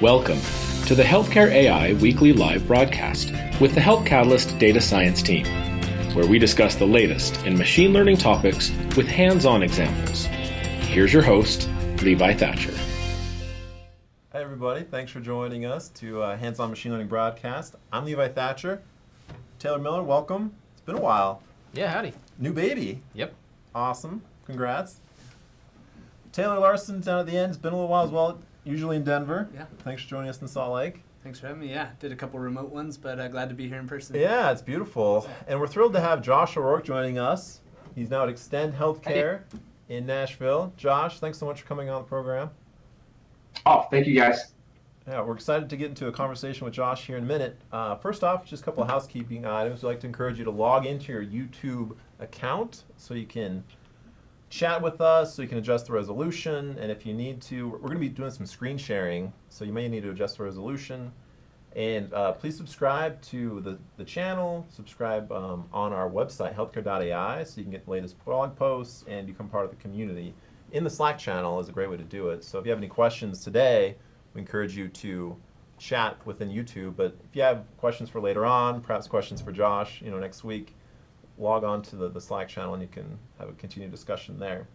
Welcome to the Healthcare AI weekly live broadcast with the Health Catalyst data science team, where we discuss the latest in machine learning topics with hands-on examples. Here's your host, Levi Thatcher. Hi everybody, thanks for joining us to Hands-On Machine Learning Broadcast. I'm Levi Thatcher. Taylor Miller, welcome. It's been a while. Yeah, howdy. New baby. Yep. Awesome. Congrats. Taylor Larson down at the end. It's been a little while as well, usually in Denver. Yeah. Thanks for joining us in Salt Lake. Thanks for having me. Yeah, did a couple remote ones, but glad to be here in person. Yeah, it's beautiful. And we're thrilled to have Josh O'Rourke joining us. He's now at Extend Healthcare in Nashville. Josh, thanks so much for coming on the program. Oh, thank you guys. Yeah, we're excited to get into a conversation with Josh here in a minute. First off, just a couple of housekeeping items. We'd like to encourage you to log into your YouTube account so you can chat with us, so you can adjust the resolution, and if you need to, we're going to be doing some screen sharing, so you may need to adjust the resolution. And please subscribe to the channel, subscribe on our website, healthcare.ai, so you can get the latest blog posts and become part of the community. In the Slack channel is a great way to do it. So if you have any questions today, we encourage you to chat within YouTube, but if you have questions for later on, perhaps questions for Josh, next week, log on to the Slack channel and you can have a continued discussion there.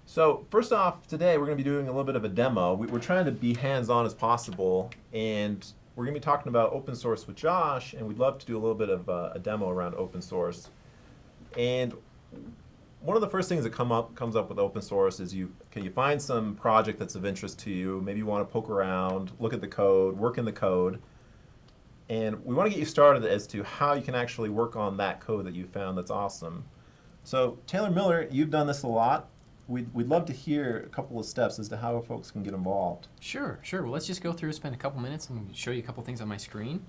So first off, today we're going to be doing a little bit of a demo. We're trying to be hands-on as possible, and we're going to be talking about open source with Josh, and we'd love to do a little bit of a demo around open source. And one of the first things that comes up with open source is you find some project that's of interest to you. Maybe you want to poke around, look at the code, work in the code. And we want to get you started as to how you can actually work on that code that you found that's awesome. So Taylor Miller, you've done this a lot. We'd love to hear a couple of steps as to how folks can get involved. Sure. Well, let's just go through, spend a couple minutes, and show you a couple things on my screen.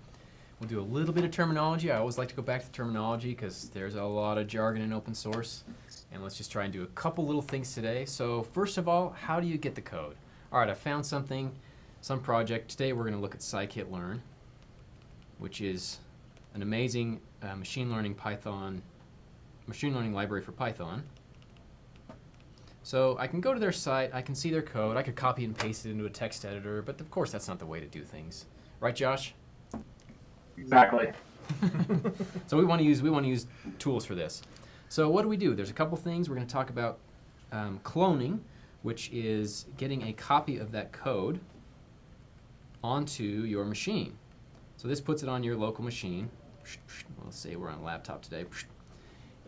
We'll do a little bit of terminology. I always like to go back to terminology because there's a lot of jargon in open source. And let's just try and do a couple little things today. So first of all, how do you get the code? All right, I found some project. Today we're going to look at scikit-learn, which is an amazing machine learning library for Python. So I can go to their site, I can see their code, I could copy and paste it into a text editor, but of course that's not the way to do things. Right, Josh? Exactly. So we want to use tools for this. So what do? There's a couple things. We're going to talk about cloning, which is getting a copy of that code onto your machine. So this puts it on your local machine. Let's say we're on a laptop today.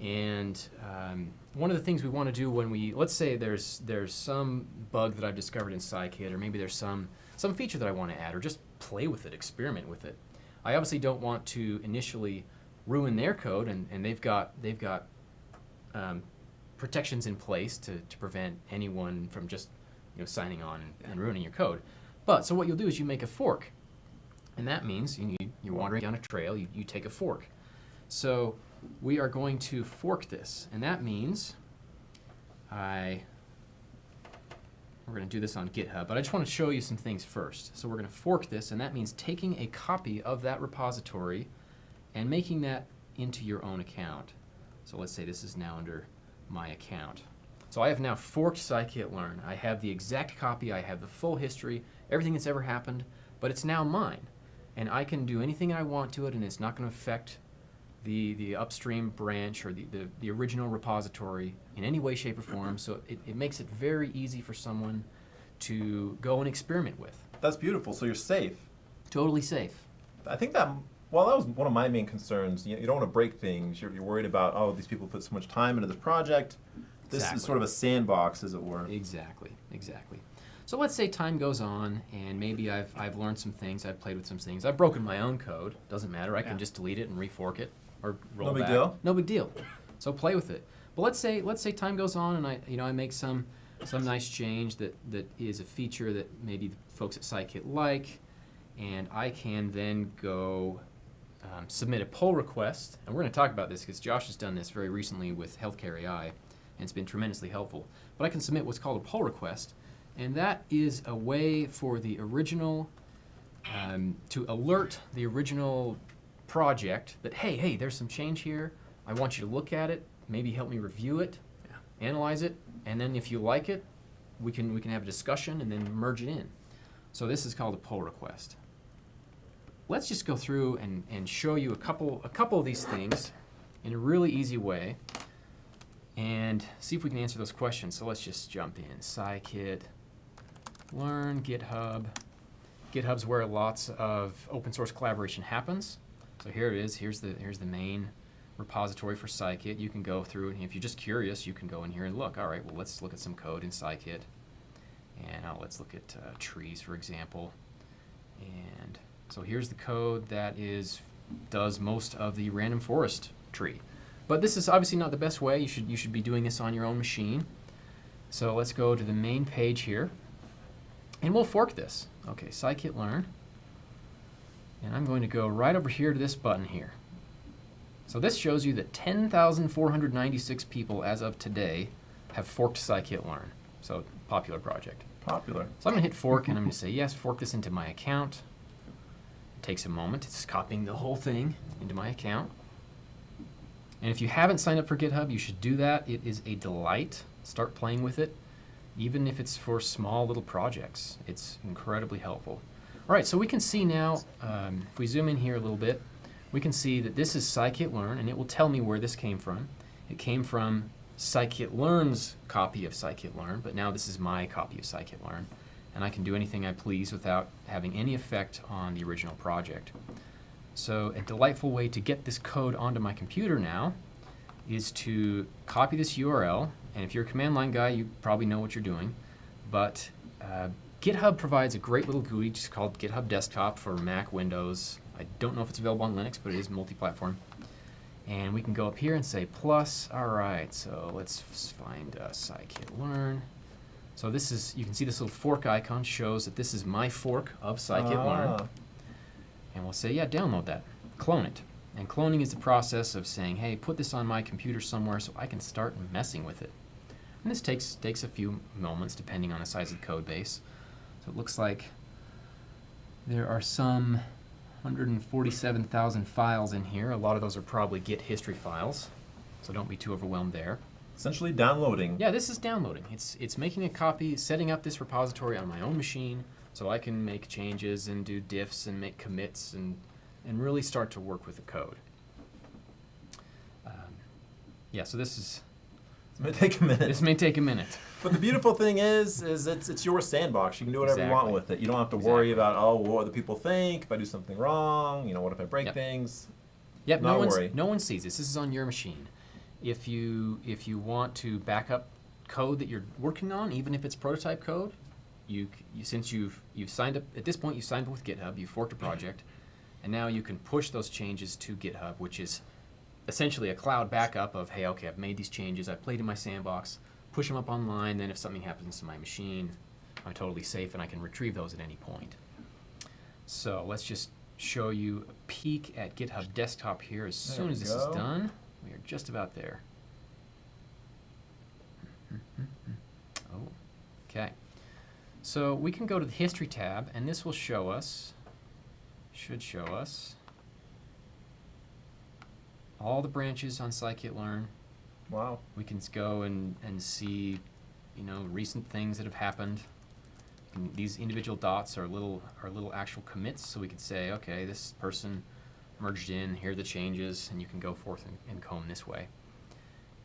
And one of the things we want to do when let's say there's some bug that I've discovered in Scikit, or maybe there's some feature that I want to add, or just play with it, experiment with it. I obviously don't want to initially ruin their code, and they've got protections in place to prevent anyone from just signing on and ruining your code. So what you'll do is you make a fork. And that means you're wandering down a trail, you take a fork. So we are going to fork this, and that means we're going to do this on GitHub, but I just want to show you some things first. So we're going to fork this, and that means taking a copy of that repository and making that into your own account. So let's say this is now under my account. So I have now forked scikit-learn. I have the exact copy, I have the full history, everything that's ever happened, but it's now mine. And I can do anything I want to it, and it's not going to affect the upstream branch or the original repository in any way, shape, or form. So it makes it very easy for someone to go and experiment with. That's beautiful. So you're safe. Totally safe. I think that was one of my main concerns. You don't want to break things. You're worried about, these people put so much time into this project. This is sort of a sandbox, as it were. Exactly. So let's say time goes on, and maybe I've learned some things, I've played with some things, I've broken my own code. Doesn't matter. I can just delete it and refork it or roll back. No big deal. So play with it. But let's say time goes on, and I make some nice change that is a feature that maybe the folks at Scikit like, and I can then go submit a pull request. And we're going to talk about this because Josh has done this very recently with Healthcare AI, and it's been tremendously helpful. But I can submit what's called a pull request. And that is a way for the original, to alert the original project that, hey, there's some change here. I want you to look at it, maybe help me review it, analyze it, and then if you like it, we can have a discussion and then merge it in. So this is called a pull request. Let's just go through and show you a couple of these things in a really easy way and see if we can answer those questions. So let's just jump in. Scikit, learn, GitHub. GitHub's where lots of open source collaboration happens. So here it is. Here's the main repository for Scikit. You can go through, and if you're just curious, you can go in here and look. All right, well, let's look at some code in Scikit. And let's look at trees, for example. And so here's the code that does most of the random forest tree. But this is obviously not the best way. You should be doing this on your own machine. So let's go to the main page here. And we'll fork this. Okay, scikit learn. And I'm going to go right over here to this button here. So this shows you that 10,496 people as of today have forked scikit learn. So popular project. Popular. So I'm going to hit fork, and I'm going to say, yes, fork this into my account. It takes a moment. It's copying the whole thing into my account. And if you haven't signed up for GitHub, you should do that. It is a delight. Start playing with it, even if it's for small little projects. It's incredibly helpful. All right, so we can see now, if we zoom in here a little bit, we can see that this is scikit learn, and it will tell me where this came from. It came from scikit-learn's copy of scikit-learn, but now this is my copy of scikit-learn, and I can do anything I please without having any effect on the original project. So a delightful way to get this code onto my computer now is to copy this URL, and if you're a command line guy, you probably know what you're doing, but GitHub provides a great little GUI just called Github Desktop for Mac, Windows. I don't know if it's available on Linux, but it is multi-platform. And we can go up here and say plus. All right, so let's find scikit-learn. So this is, you can see this little fork icon shows that this is my fork of scikit-learn. And we'll say, yeah, download that, clone it. And cloning is the process of saying, hey, put this on my computer somewhere so I can start messing with it. And this takes a few moments depending on the size of the code base. So it looks like there are some 147,000 files in here. A lot of those are probably Git history files, so don't be too overwhelmed there. Essentially downloading. Yeah, this is downloading. It's making a copy, setting up this repository on my own machine so I can make changes and do diffs and make commits and really start to work with the code. Yeah, so this is... This may take a minute. This may take a minute. But the beautiful thing is it's your sandbox. You can do whatever you want with it. You don't have to worry about, oh, what other people think, if I do something wrong, what if I break things? Yep, no one sees this. This is on your machine. If you want to back up code that you're working on, even if it's prototype code, since you've signed up, at this point you signed up with GitHub, you forked a project, and now you can push those changes to GitHub, which is essentially a cloud backup of, hey, okay, I've made these changes, I've played in my sandbox, push them up online, then if something happens to my machine, I'm totally safe and I can retrieve those at any point. So let's just show you a peek at GitHub Desktop here as soon as this is done. We are just about there. Oh, okay. So we can go to the History tab, and this will show us, should show us, all the branches on scikit-learn. Wow. We can go and see, recent things that have happened. And these individual dots are little actual commits, so we could say, okay, this person merged in, here are the changes, and you can go forth and comb this way.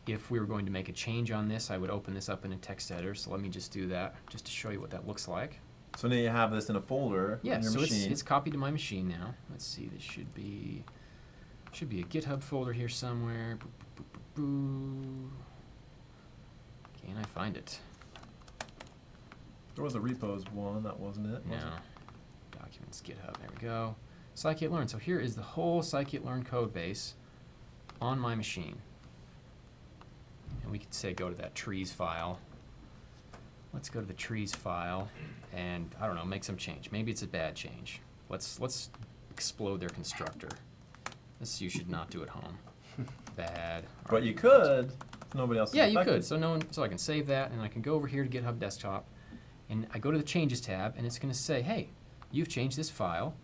If we were going to make a change on this, I would open this up in a text editor, so let me just do that, just to show you what that looks like. So now you have this in a folder on your machine. It's copied to my machine now. Let's see, this should be a GitHub folder here somewhere. Can I find it? There was a repos one, that wasn't it? No. Documents, GitHub, there we go. Scikit-learn. So here is the whole scikit-learn code base on my machine. And we could say go to that trees file. Let's go to the trees file and, I don't know, make some change. Maybe it's a bad change. Let's explode their constructor. This you should not do at home. Bad. But you could. Nobody else is Yeah, you affected. could. So I can save that, and I can go over here to GitHub Desktop, and I go to the Changes tab, and it's going to say, hey, you've changed this file,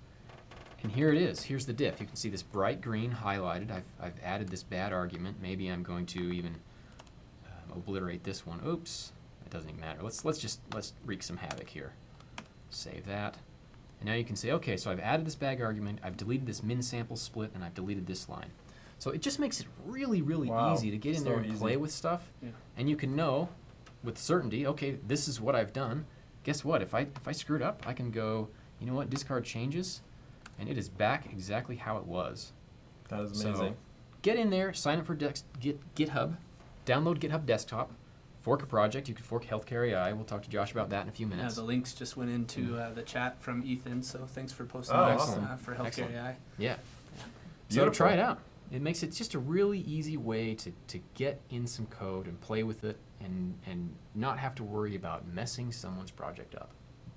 and here it is. Here's the diff. You can see this bright green highlighted. I've added this bad argument. Maybe I'm going to even obliterate this one. Oops. It doesn't even matter. Let's wreak some havoc here. Save that. And now you can say, okay, so I've added this bag argument, I've deleted this min sample split, and I've deleted this line. So it just makes it really, really easy to get in there and play with stuff. Yeah. And you can know with certainty, okay, this is what I've done. Guess what? If I screwed up, I can go, you know what, discard changes, and it is back exactly how it was. That is amazing. So get in there, sign up for GitHub, download GitHub Desktop, fork a project. You can fork Healthcare AI. We'll talk to Josh about that in a few minutes. The links just went into the chat from Ethan, so thanks for posting that for Healthcare AI. Yeah. So try it out. It makes it just a really easy way to get in some code and play with it and not have to worry about messing someone's project up.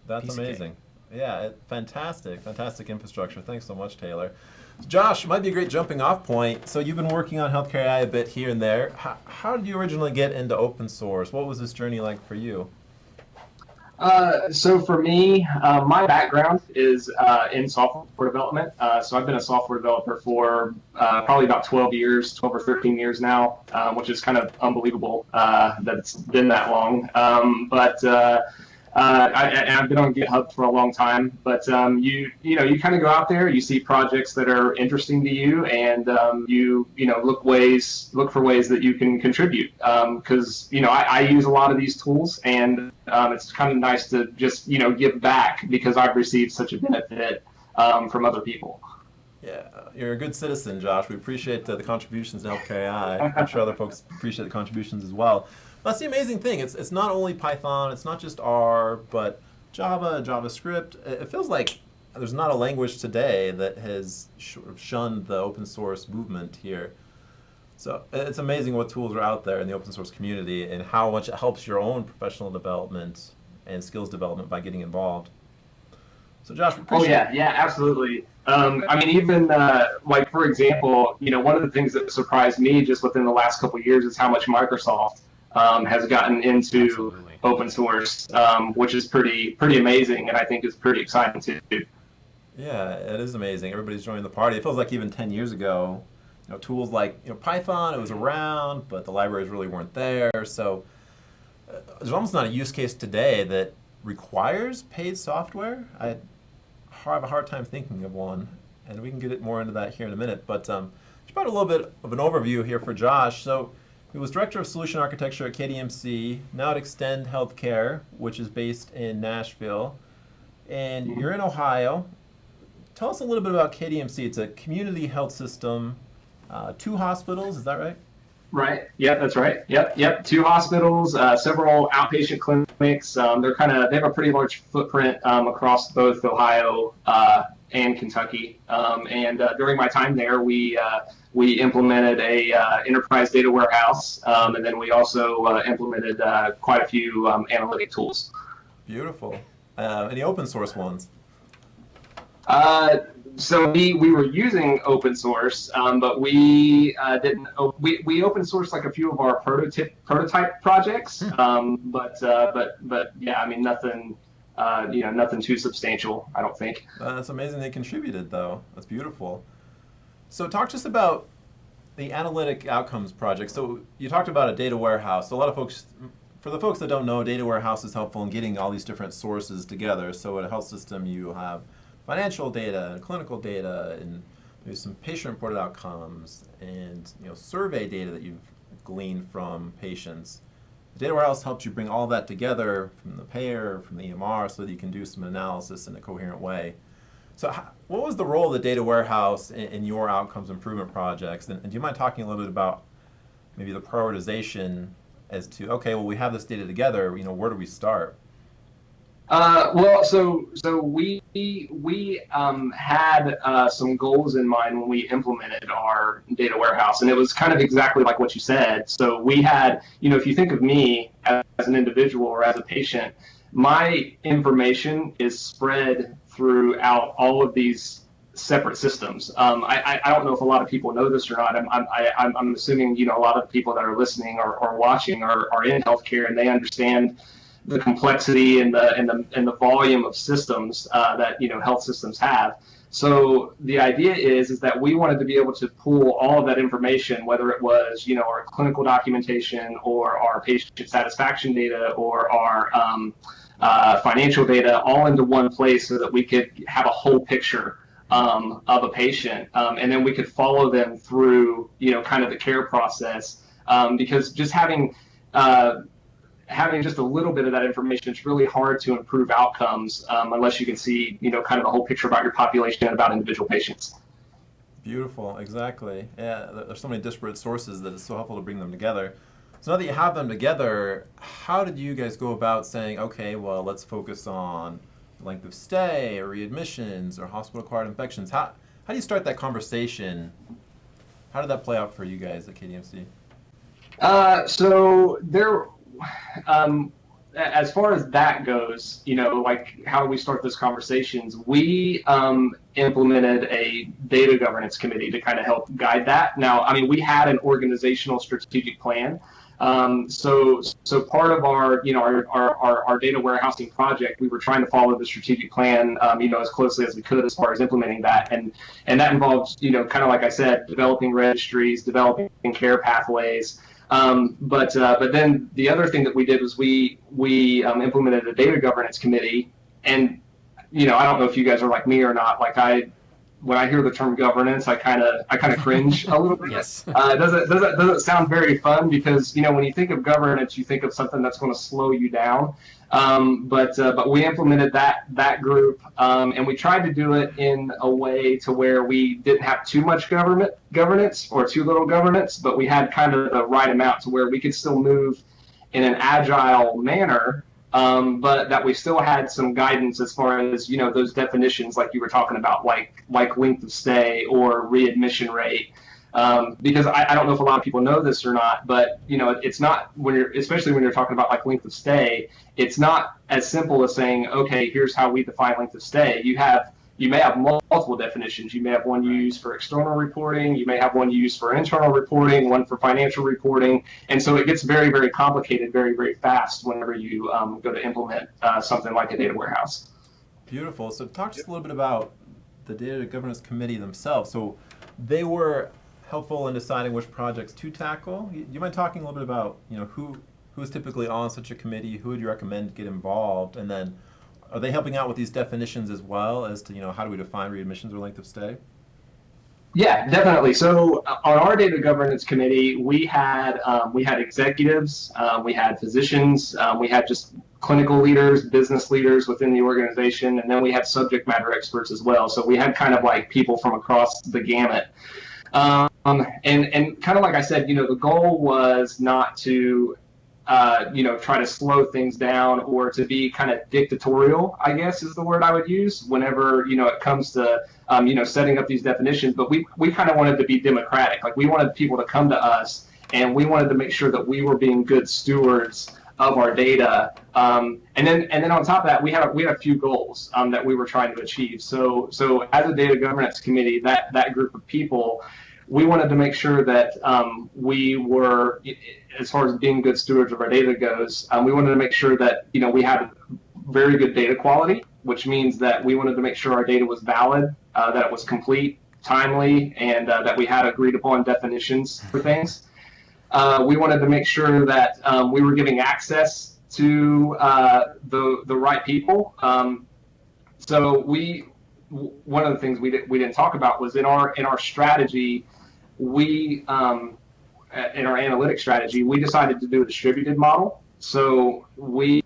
That's amazing. Yeah, fantastic infrastructure. Thanks so much, Taylor. Josh, might be a great jumping off point. So you've been working on Healthcare AI a bit here and there. How did you originally get into open source? What was this journey like for you? So for me, my background is in software development. So I've been a software developer for probably about 12 or 13 years now, which is kind of unbelievable that it's been that long. I've been on GitHub for a long time, but you kind of go out there, you see projects that are interesting to you, and you look for ways that you can contribute. Because I use a lot of these tools, and it's kind of nice to just give back because I've received such a benefit from other people. Yeah, you're a good citizen, Josh. We appreciate the contributions to Healthcare AI. I'm sure other folks appreciate the contributions as well. That's the amazing thing. It's not only Python, it's not just R, but Java, JavaScript. It feels like there's not a language today that has shunned the open source movement here. So it's amazing what tools are out there in the open source community and how much it helps your own professional development and skills development by getting involved. So Josh, we appreciate yeah, absolutely. Even like, for example, one of the things that surprised me just within the last couple of years is how much Microsoft has gotten into open source, which is pretty amazing, and I think is pretty exciting too. Yeah, it is amazing. Everybody's joining the party. It feels like even 10 years ago, tools like Python, it was around, but the libraries really weren't there. So there's almost not a use case today that requires paid software. I have a hard time thinking of one, and we can get more into that here in a minute. But just about a little bit of an overview here for Josh. So he was Director of Solution Architecture at KDMC, now at Extend Healthcare, which is based in Nashville. And you're in Ohio. Tell us a little bit about KDMC. It's a community health system, 2 hospitals, is that right? Right. Yep, that's right. Yep. 2 hospitals, several outpatient clinics. They have a pretty large footprint across both Ohio and Kentucky. During my time there, we implemented a enterprise data warehouse, and then we also implemented quite a few analytic tools. Beautiful. Any open source ones? So we were using open source, but we didn't. We open sourced like a few of our prototype projects, but yeah, nothing. Nothing too substantial, I don't think. That's amazing they contributed, though. That's beautiful. So talk to us about the Analytic Outcomes project. So you talked about a data warehouse. So a lot of folks, for the folks that don't know, data warehouse is helpful in getting all these different sources together. So in a health system, you have financial data and clinical data and maybe some patient-reported outcomes and survey data that you've gleaned from patients. The data warehouse helps you bring all that together from the payer, from the EMR, so that you can do some analysis in a coherent way. So what was the role of the data warehouse in your outcomes improvement projects? And do you mind talking a little bit about maybe the prioritization as to, okay, well, we have this data together, where do we start? So we had some goals in mind when we implemented our data warehouse, and it was kind of exactly like what you said. So we had, if you think of me as an individual or as a patient, my information is spread throughout all of these separate systems. I don't know if a lot of people know this or not. I'm assuming a lot of people that are listening or watching are in healthcare, and they understand the complexity and the volume of systems that health systems have. So the idea is that we wanted to be able to pull all of that information, whether it was our clinical documentation or our patient satisfaction data or our financial data all into one place so that we could have a whole picture of a patient, and then we could follow them through, kind of the care process, because just having just a little bit of that information, it's really hard to improve outcomes unless you can see, kind of the whole picture about your population and about individual patients. Beautiful, exactly. Yeah, there's so many disparate sources that it's so helpful to bring them together. So now that you have them together, how did you guys go about saying, okay, well, let's focus on length of stay or readmissions or hospital-acquired infections? How do you start that conversation? How did that play out for you guys at KDMC? So there, as far as that goes, like how do we start those conversations? We implemented a data governance committee to kind of help guide that. Now, I mean, we had an organizational strategic plan. So part of our, our data warehousing project, we were trying to follow the strategic plan, as closely as we could as far as implementing that. And that involves, kind of like I said, developing registries, developing care pathways. But then the other thing that we did was we implemented a data governance committee. And, I don't know if you guys are like me or not. Like when I hear the term governance, I kind of cringe a little bit. Yes. It doesn't sound very fun because, when you think of governance, you think of something that's going to slow you down. But we implemented that group, and we tried to do it in a way to where we didn't have too much governance or too little governance, but we had kind of the right amount to where we could still move in an agile manner. But that we still had some guidance as far as, those definitions like you were talking about, like length of stay or readmission rate. Because I don't know if a lot of people know this or not, but, it's not especially when you're talking about like length of stay, it's not as simple as saying, okay, here's how we define length of stay. You may have multiple definitions. You may have one used for external reporting. You may have one used for internal reporting, one for financial reporting. And so it gets very, very complicated very, very fast whenever you go to implement something like a data warehouse. Beautiful. So talk just a little bit about the data governance committee themselves. So they were helpful in deciding which projects to tackle. You mind talking a little bit about, who's typically on such a committee? Who would you recommend get involved? And then are they helping out with these definitions as well as to, how do we define readmissions or length of stay? Yeah, definitely. So on our data governance committee, we had executives, we had physicians, we had just clinical leaders, business leaders within the organization, and then we had subject matter experts as well. So we had kind of like people from across the gamut. And kind of like I said, the goal was not to try to slow things down or to be kind of dictatorial, I guess is the word I would use whenever, it comes to, setting up these definitions. But we kind of wanted to be democratic. Like we wanted people to come to us and we wanted to make sure that we were being good stewards of our data. And then on top of that, we had a few goals that we were trying to achieve. So as a data governance committee, that group of people, we wanted to make sure that we were, as far as being good stewards of our data goes, we wanted to make sure that, we had very good data quality, which means that we wanted to make sure our data was valid, that it was complete, timely, and that we had agreed upon definitions for things. We wanted to make sure that we were giving access to the right people. So one of the things we didn't talk about was in our strategy, in our analytic strategy, we decided to do a distributed model. So we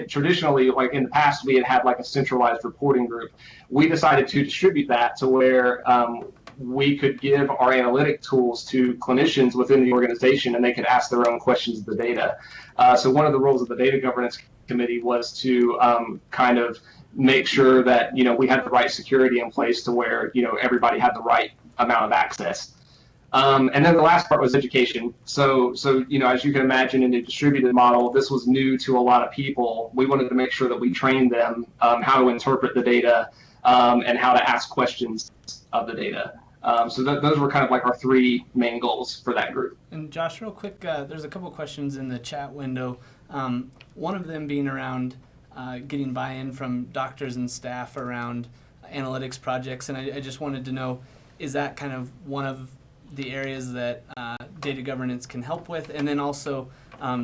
traditionally, like in the past, we had like a centralized reporting group. We decided to distribute that to where we could give our analytic tools to clinicians within the organization, and they could ask their own questions of the data. So one of the roles of the data governance committee was to kind of make sure that we had the right security in place to where everybody had the right amount of access. And then the last part was education. So as you can imagine, in the distributed model, this was new to a lot of people. We wanted to make sure that we trained them how to interpret the data and how to ask questions of the data. So those were kind of like our three main goals for that group. And Josh, real quick, there's a couple questions in the chat window. One of them being around getting buy-in from doctors and staff around analytics projects. And I just wanted to know, is that kind of one of the areas that data governance can help with? And then also,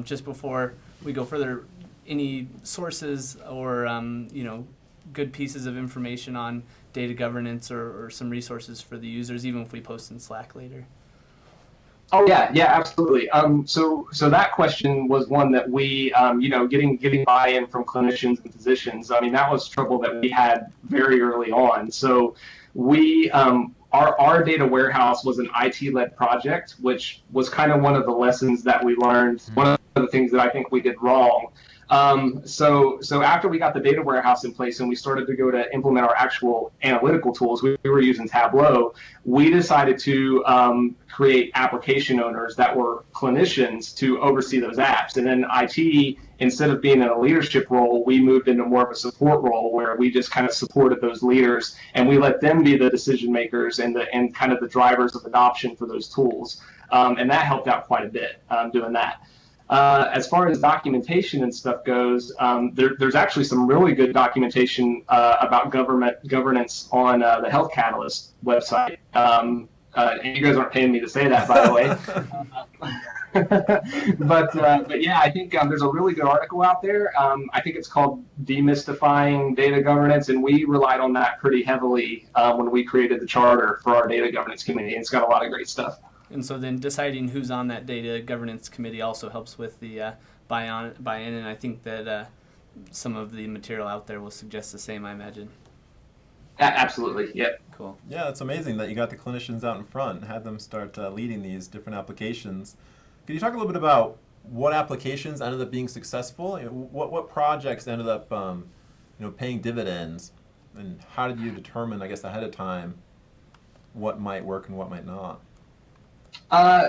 just before we go further, any sources or good pieces of information on data governance or some resources for the users, even if we post in Slack later? Oh yeah, absolutely. So that question was one that we, getting buy-in from clinicians and physicians. I mean, that was trouble that we had very early on. So we, our data warehouse was an IT-led project, which was kind of one of the lessons that we learned. One of the things that I think we did wrong. So after we got the data warehouse in place and we started to go to implement our actual analytical tools, we were using Tableau. We decided to create application owners that were clinicians to oversee those apps. And then IT, instead of being in a leadership role, we moved into more of a support role where we just kind of supported those leaders and we let them be the decision makers and kind of the drivers of adoption for those tools. And that helped out quite a bit doing that. As far as documentation and stuff goes, there's actually some really good documentation about governance on the Health Catalyst website. And you guys aren't paying me to say that, by the way. But yeah, I think there's a really good article out there. I think it's called Demystifying Data Governance, and we relied on that pretty heavily when we created the charter for our data governance committee. And it's got a lot of great stuff. And so then deciding who's on that data governance committee also helps with the buy-in, and I think that some of the material out there will suggest the same, I imagine. Absolutely, yep. Cool. Yeah, it's amazing that you got the clinicians out in front and had them start leading these different applications. Could you talk a little bit about what applications ended up being successful? What projects ended up paying dividends, and how did you determine, I guess, ahead of time what might work and what might not?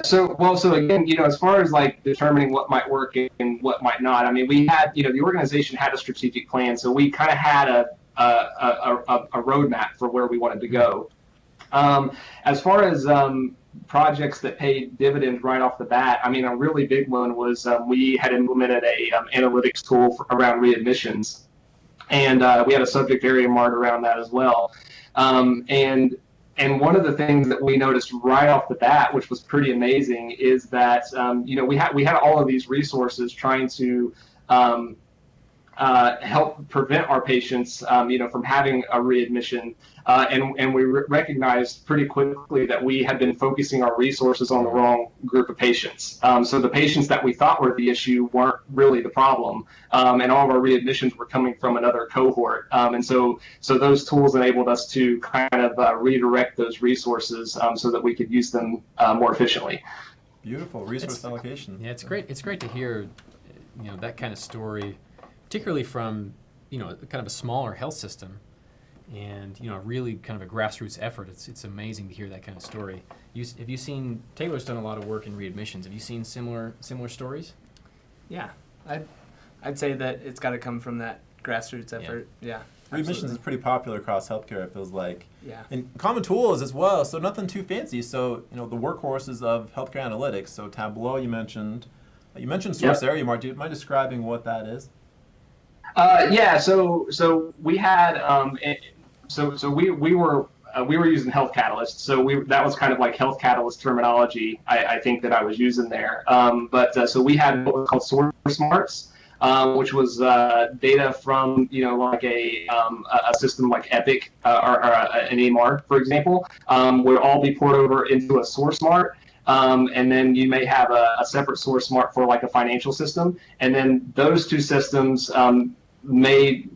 So again, as far as like determining what might work and what might not, I mean, we had, the organization had a strategic plan, so we kind of had a roadmap for where we wanted to go. As far as projects that paid dividends right off the bat, I mean, a really big one was we had implemented a analytics tool around readmissions, and we had a subject area mart around that as well. And one of the things that we noticed right off the bat, which was pretty amazing, is that we had all of these resources trying to help prevent our patients, from having a readmission, and we recognized pretty quickly that we had been focusing our resources on the wrong group of patients. So the patients that we thought were the issue weren't really the problem, and all of our readmissions were coming from another cohort. And so those tools enabled us to kind of redirect those resources so that we could use them more efficiently. Beautiful resource allocation. Yeah, it's great. It's great to hear, that kind of story, particularly from, kind of a smaller health system, and really kind of a grassroots effort. It's amazing to hear that kind of story. Have you seen, Taylor's done a lot of work in readmissions. Have you seen similar stories? Yeah, I'd say that it's got to come from that grassroots effort. Yeah. Readmissions is pretty popular across healthcare, it feels like. Yeah. And common tools as well, so nothing too fancy. So, the workhorses of healthcare analytics. So Tableau you mentioned. You mentioned Source Area Mart. Do you mind describing what that is? Yeah, so we had we were using Health Catalyst, so that was kind of like Health Catalyst terminology. I think that I was using there. So we had what was called Source Marts, which was data from like a system like Epic or an EMR, for example, would all be poured over into a Source Mart. And then you may have a separate Source Mart for like a financial system, and then those two systems may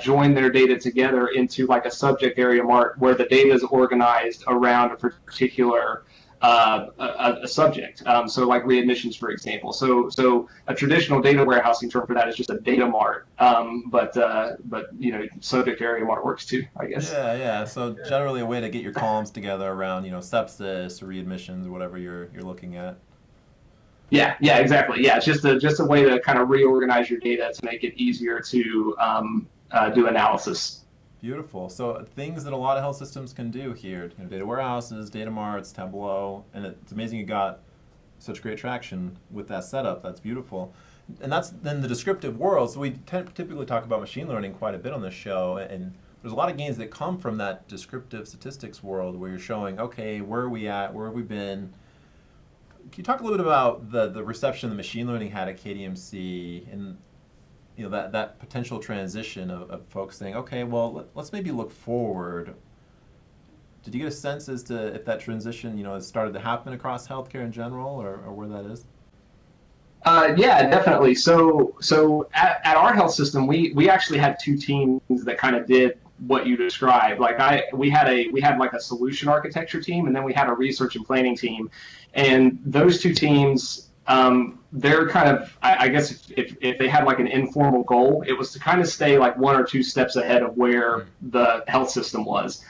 join their data together into like a subject area mart where the data is organized around a particular a subject. So like readmissions, for example. So a traditional data warehousing term for that is just a data mart. But subject area mart works too, I guess. Yeah. So generally a way to get your columns together around sepsis or readmissions or whatever you're looking at. Yeah, exactly. Yeah, it's just a way to kind of reorganize your data to make it easier to do analysis. Beautiful. So things that a lot of health systems can do here, data warehouses, data marts, Tableau, and it's amazing you got such great traction with that setup. That's beautiful. And that's then the descriptive world. So we typically talk about machine learning quite a bit on this show, and there's a lot of gains that come from that descriptive statistics world where you're showing, okay, where are we at, where have we been, you talk a little bit about the reception the machine learning had at KDMC and that potential transition of folks saying, okay, well, let's maybe look forward. Did you get a sense as to if that transition, has started to happen across healthcare in general, or where that is? Yeah, definitely. So at our health system, we actually had two teams that kind of did what you described. We had like a solution architecture team, and then we had a research and planning team, and those two teams, they're kind of, I guess if they had like an informal goal, it was to kind of stay like one or two steps ahead of where the health system was.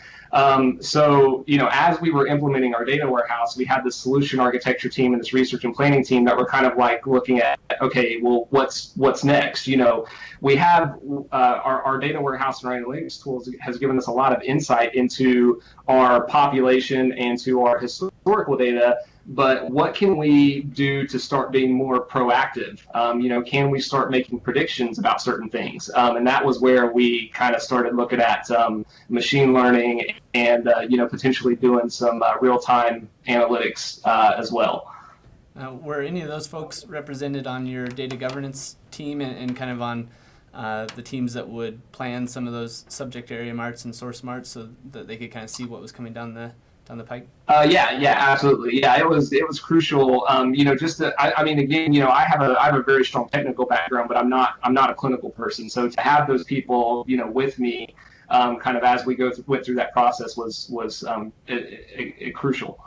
So, as we were implementing our data warehouse, we had this solution architecture team and this research and planning team that were kind of like looking at, okay, well, what's next? We have our data warehouse and our analytics tools has given us a lot of insight into our population and to our historical data. But what can we do to start being more proactive? Can we start making predictions about certain things? And that was where we kind of started looking at machine learning and potentially doing some real-time analytics as well. Were any of those folks represented on your data governance team and kind of on the teams that would plan some of those subject area marts and source marts so that they could kind of see what was coming down the pike? Yeah, absolutely. Yeah, it was crucial. Again, I have a very strong technical background, but I'm not a clinical person. So to have those people, with me, kind of as we went through that process was crucial.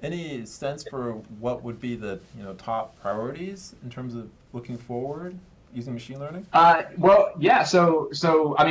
Any sense for what would be the top priorities in terms of looking forward using machine learning? Well, yeah. So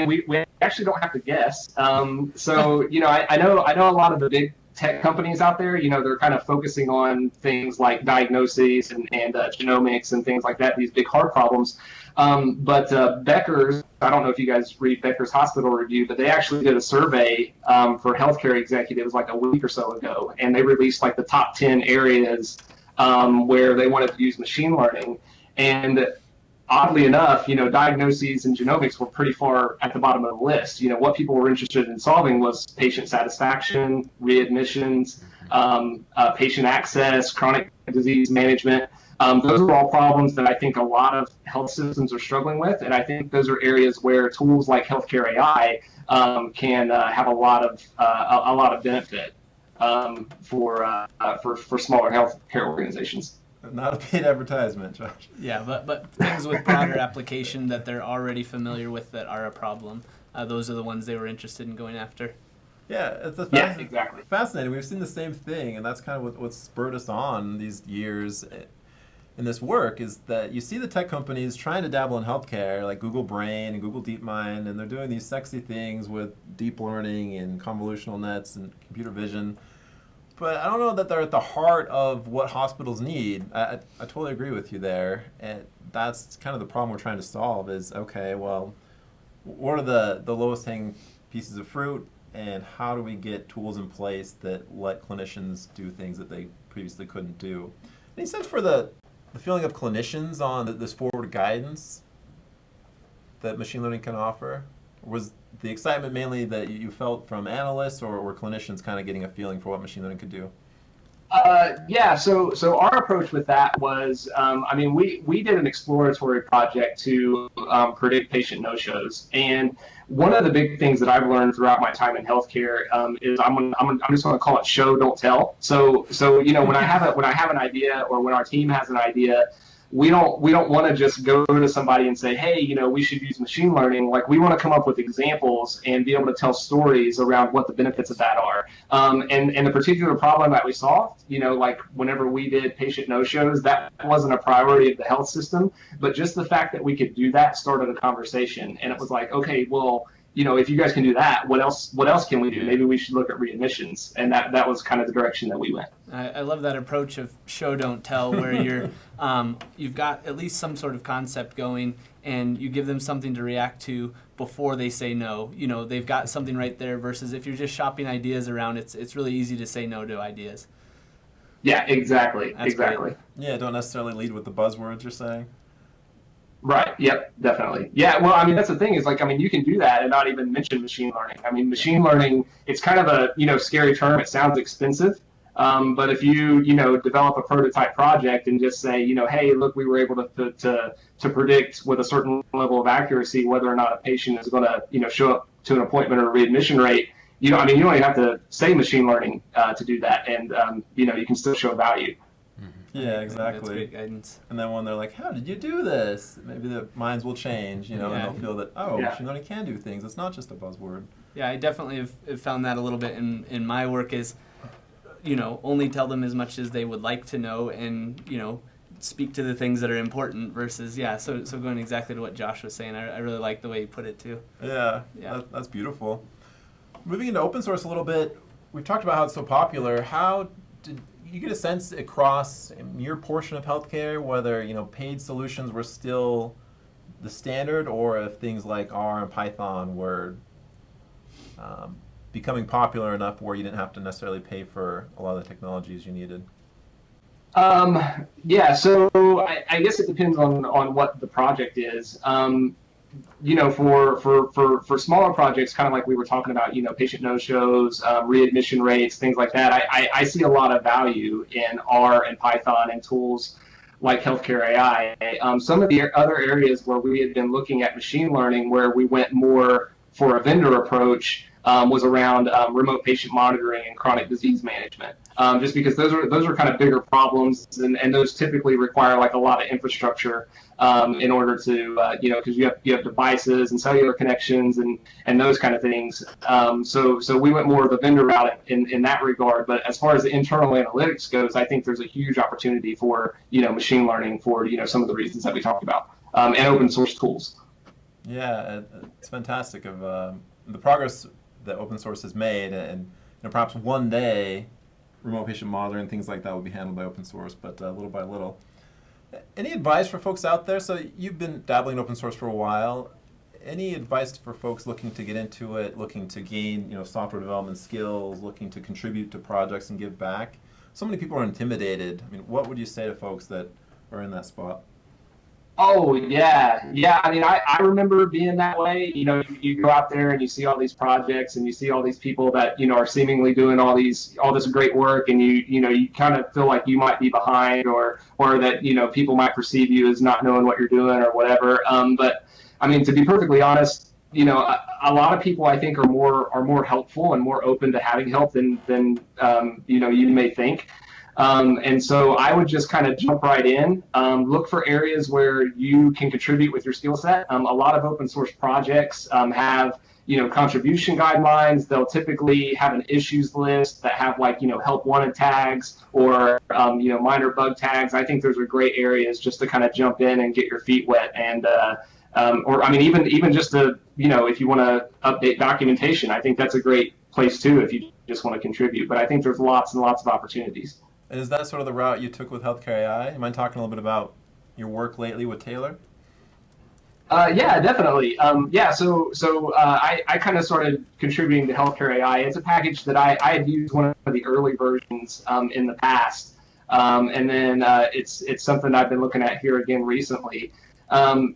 we actually don't have to guess. I know a lot of the big tech companies out there. They're kind of focusing on things like diagnoses and genomics and things like that. These big hard problems. But Becker's, I don't know if you guys read Becker's Hospital Review, but they actually did a survey for healthcare executives like a week or so ago, and they released like the top 10 areas where they wanted to use machine learning. And oddly enough, diagnoses and genomics were pretty far at the bottom of the list. What people were interested in solving was patient satisfaction, readmissions, patient access, chronic disease management. Those are all problems that I think a lot of health systems are struggling with, and I think those are areas where tools like healthcare.ai can have a lot of benefit for smaller healthcare organizations. Not a paid advertisement, Josh. Yeah, but things with broader application that they're already familiar with that are a problem. Those are the ones they were interested in going after. Yeah, it's exactly. Fascinating. We've seen the same thing, and that's kind of what spurred us on these years in this work, is that you see the tech companies trying to dabble in healthcare, like Google Brain and Google DeepMind, and they're doing these sexy things with deep learning and convolutional nets and computer vision. But I don't know that they're at the heart of what hospitals need. I totally agree with you there. And that's kind of the problem we're trying to solve is, okay, well, what are the lowest hanging pieces of fruit, and how do we get tools in place that let clinicians do things that they previously couldn't do? Any sense for the feeling of clinicians on this forward guidance that machine learning can offer? Was the excitement mainly that you felt from analysts, or were clinicians kind of getting a feeling for what machine learning could do? Yeah, so our approach with that was, we did an exploratory project to predict patient no-shows, and one of the big things that I've learned throughout my time in healthcare is I'm just going to call it show, don't tell. So when I have an idea, or when our team has an idea, we don't want to just go to somebody and say, hey, we should use machine learning. Like, we want to come up with examples and be able to tell stories around what the benefits of that are. And the particular problem that we solved, like whenever we did patient no-shows, that wasn't a priority of the health system, but just the fact that we could do that started a conversation. And it was like, okay, well, if you guys can do that, what else can we do? Maybe we should look at readmissions. And that was kind of the direction that we went. I love that approach of show, don't tell, where you've got at least some sort of concept going, and you give them something to react to before they say no. They've got something right there, versus if you're just shopping ideas around, it's really easy to say no to ideas. Yeah, exactly. That's exactly. Great. Yeah, don't necessarily lead with the buzzwords you're saying. Right. Yep. Definitely. Yeah. Well, that's the thing is, you can do that and not even mention machine learning. Machine learning, it's kind of a, scary term. It sounds expensive. But if you develop a prototype project and just say, hey, look, we were able to predict with a certain level of accuracy whether or not a patient is going to show up to an appointment or readmission rate. You don't even have to say machine learning to do that, and you can still show value. Yeah, exactly. That's great guidance. And then when they're like, how did you do this? Maybe their minds will change, and they'll feel that, machine learning can do things. It's not just a buzzword. Yeah, I definitely have found that a little bit in my work is, only tell them as much as they would like to know and, speak to the things that are important versus, so going exactly to what Josh was saying. I really like the way he put it too. Yeah. That's beautiful. Moving into open source a little bit, we've talked about how it's so popular. How did you get a sense across your portion of healthcare whether paid solutions were still the standard, or if things like R and Python were becoming popular enough where you didn't have to necessarily pay for a lot of the technologies you needed? So I guess it depends on what the project is. For smaller projects, kind of like we were talking about, patient no-shows, readmission rates, things like that, I see a lot of value in R and Python and tools like healthcare AI. Some of the other areas where we had been looking at machine learning, where we went more for a vendor approach, was around remote patient monitoring and chronic disease management. Just because those are kind of bigger problems, and those typically require like a lot of infrastructure in order to because you have devices and cellular connections and those kind of things. So we went more of the vendor route in that regard. But as far as the internal analytics goes, I think there's a huge opportunity for machine learning for some of the reasons that we talked about, and open source tools. Yeah, it's fantastic of the progress that open source has made, and perhaps one day remote patient monitoring and things like that will be handled by open source, but little by little. Any advice for folks out there? So you've been dabbling in open source for a while. Any advice for folks looking to get into it, looking to gain software development skills, looking to contribute to projects and give back? So many people are intimidated. I mean, what would you say to folks that are in that spot? Oh, yeah. I mean, I remember being that way. You go out there and you see all these projects and you see all these people that, are seemingly doing all this great work, and you kind of feel like you might be behind, or that, people might perceive you as not knowing what you're doing or whatever. But I mean, to be perfectly honest, a lot of people I think are more helpful and more open to having help than you may think. And so I would just kind of jump right in, look for areas where you can contribute with your skill set. A lot of open source projects have, contribution guidelines. They'll typically have an issues list that have like, help wanted tags or, minor bug tags. I think those are great areas just to kind of jump in and get your feet wet. And, or I mean, even just to, if you want to update documentation, I think that's a great place too, if you just want to contribute. But I think there's lots and lots of opportunities. And is that sort of the route you took with healthcare AI? You mind talking a little bit about your work lately with Taylor? Yeah, definitely. So I kind of started contributing to healthcare AI. It's a package that I had used one of the early versions in the past, and then it's something I've been looking at here again recently.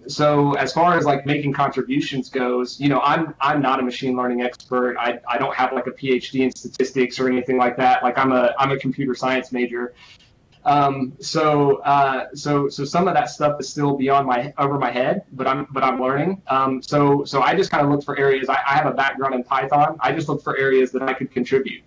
So as far as like making contributions goes, I'm not a machine learning expert. I don't have like a PhD in statistics or anything like that. Like I'm a computer science major. So some of that stuff is still beyond over my head, but I'm learning. So I just kind of look for areas. I have a background in Python. I just look for areas that I could contribute,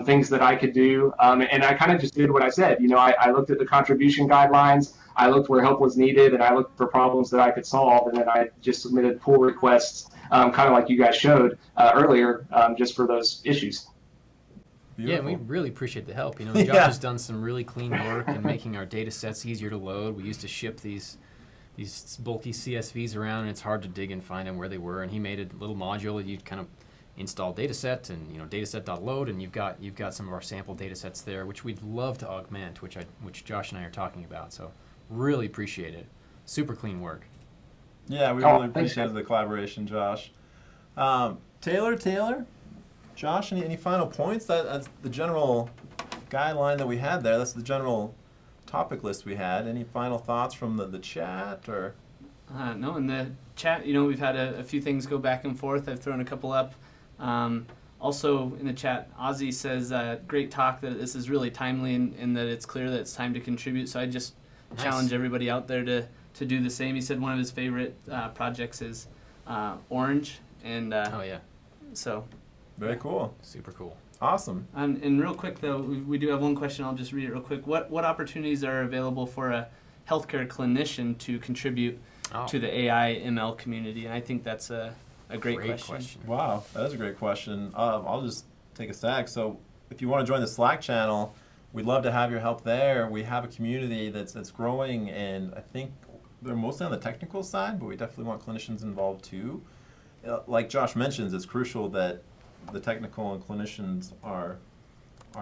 things that I could do. And I kind of just did what I said. I looked at the contribution guidelines. I looked where help was needed, and I looked for problems that I could solve, and then I just submitted pull requests, kind of like you guys showed earlier, just for those issues. Beautiful. Yeah, we really appreciate the help. Josh has done some really clean work in making our data sets easier to load. We used to ship these bulky CSVs around, and it's hard to dig and find them where they were. And he made a little module that you kind of install dataset and dataset.load, and you've got some of our sample datasets there, which we'd love to augment, which Josh and I are talking about. So really appreciate it. Super clean work. Yeah, we really appreciated the collaboration, Josh. Taylor, Josh, any final points? That's the general guideline that we had there. That's the general topic list we had. Any final thoughts from the chat? Or? No, in the chat, we've had a few things go back and forth. I've thrown a couple up. Also in the chat, Ozzy says, great talk, that this is really timely and that it's clear that it's time to contribute. So I just challenge everybody out there to do the same. He said one of his favorite projects is Orange. And Oh yeah, so Very cool. super cool. Awesome. and real quick though, we do have one question. I'll just read it real quick. What opportunities are available for a healthcare clinician to contribute to the AI ML community? And I think that's a great question. Wow, that is a great question. I'll just take a sec. So if you want to join the Slack channel, we'd love to have your help there. We have a community that's growing, and I think they're mostly on the technical side, but we definitely want clinicians involved too. Like Josh mentions, it's crucial that the technical and clinicians are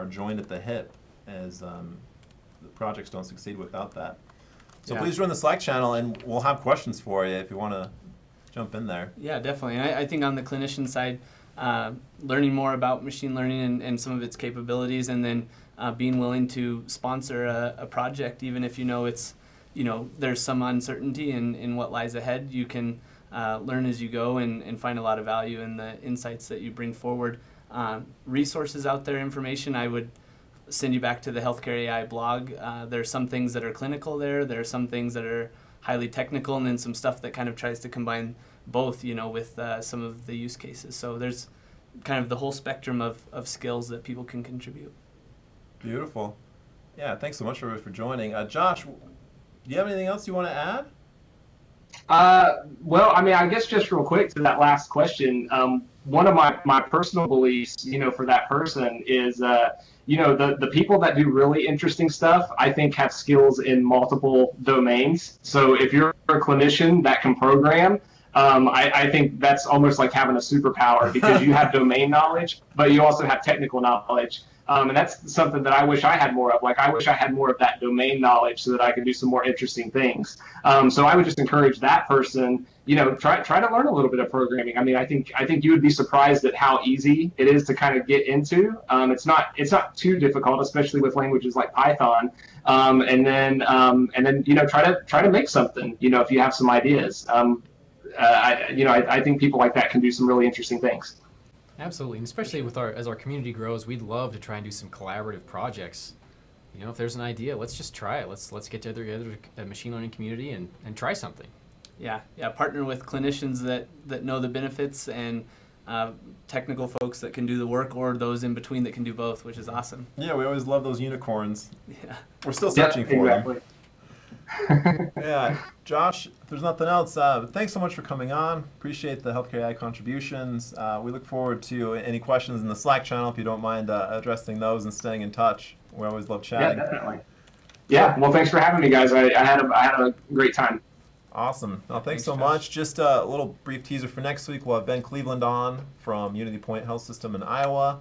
joined at the hip, as the projects don't succeed without that. So please join the Slack channel, and we'll have questions for you if you want to jump in there. Yeah, definitely. And I think on the clinician side, learning more about machine learning and some of its capabilities, and then being willing to sponsor a project, even if it's, there's some uncertainty in what lies ahead, you can learn as you go and find a lot of value in the insights that you bring forward. Resources out there, information, I would send you back to the Healthcare AI blog. There are some things that are clinical there. There are some things that are highly technical, and then some stuff that kind of tries to combine both, with some of the use cases. So there's kind of the whole spectrum of skills that people can contribute. Beautiful. Yeah, thanks so much for joining. Josh, do you have anything else you want to add? Well, I guess just real quick to that last question, one of my personal beliefs, for that person is, the people that do really interesting stuff, I think have skills in multiple domains. So if you're a clinician that can program, I think that's almost like having a superpower, because you have domain knowledge, but you also have technical knowledge. And that's something that I wish I had more of. Like, I wish I had more of that domain knowledge so that I could do some more interesting things. So I would just encourage that person, try to learn a little bit of programming. I think you would be surprised at how easy it is to kind of get into. It's not too difficult, especially with languages like Python. And then try to make something. If you have some ideas. I think people like that can do some really interesting things. Absolutely, and especially as our community grows, we'd love to try and do some collaborative projects. If there's an idea, let's just try it. Let's get together a machine learning community and try something. Yeah. Partner with clinicians that know the benefits, and technical folks that can do the work, or those in between that can do both, which is awesome. Yeah, we always love those unicorns. Yeah. We're still searching for them. Yeah, Josh, if there's nothing else, thanks so much for coming on. Appreciate the Healthcare AI contributions. We look forward to any questions in the Slack channel, if you don't mind addressing those and staying in touch. We always love chatting. Yeah, definitely. Yeah, well, thanks for having me, guys. I had a great time. Awesome. Well, thanks so much. Just a little brief teaser for next week. We'll have Ben Cleveland on from Unity Point Health System in Iowa.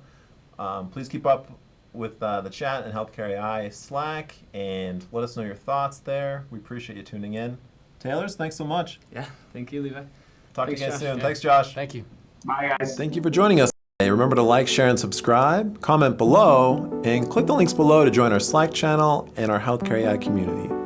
Please keep up with the chat and Healthcare AI Slack, and let us know your thoughts there. We appreciate you tuning in. Taylors, thanks so much. Yeah, thank you, Levi. Talk Thanks, again Josh. soon. Yeah. Thanks, Josh. Thank you. Bye, guys. Thank you for joining us today. Remember to like, share, and subscribe, comment below, and click the links below to join our Slack channel and our Healthcare AI community.